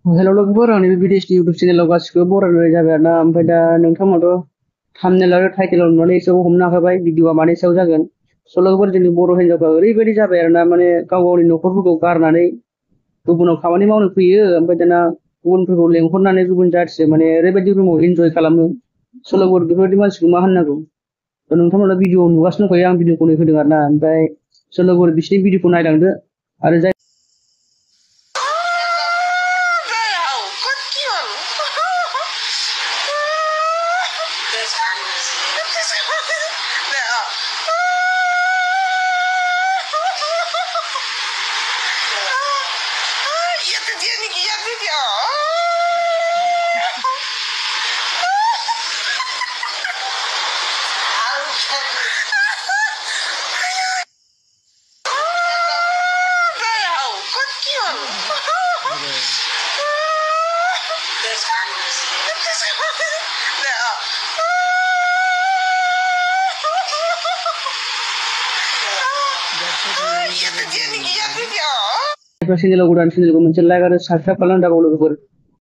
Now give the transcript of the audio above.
हेल' लोगोफोर आंनि बे भिडिअसनि इउटुब चेनेलाव गासिबो बरायनाय जाबाय आरोना ओमफ्राय दा नोंथांमोनाथ' थाम्बनेल आरो टाइटेलाव नुनानै एसेबाबो हमनो हाखाबाय भिडिअआ मानि सायाव जागोन। स' लोगोफोर जोंनि बर' हिन्जावफ्रा ओरैबायदि जाबाय आरोना माने गाव गावनि न'खरफोरखौ गारनानै गुबुनाव खामानि मावनो फैयो ओमफ्राय दाना गुबुनफोरखौ लेंहरनानै गुबुन जाथिजों माने ओरैबायदि रुमाव इन्जय खालामो। स' लोगोफोर बेफोरबायदि मानसिखौ मा होननांगौ? थ' नोंथांमोना भिडिअआव नुगासिनो दंखायो आं भिडिअखौ होदों आरोना ओमफ्राय स' लोगोफोर बिसोरनि भिडिअखौ नायलांदो आरो जाय Ya te tiene que ya te dio. चेनेलाव गोदान चेनेलखौ मोनसे लाइक आरो साबसक्राइब खालामना दाबाव लोगोफोर।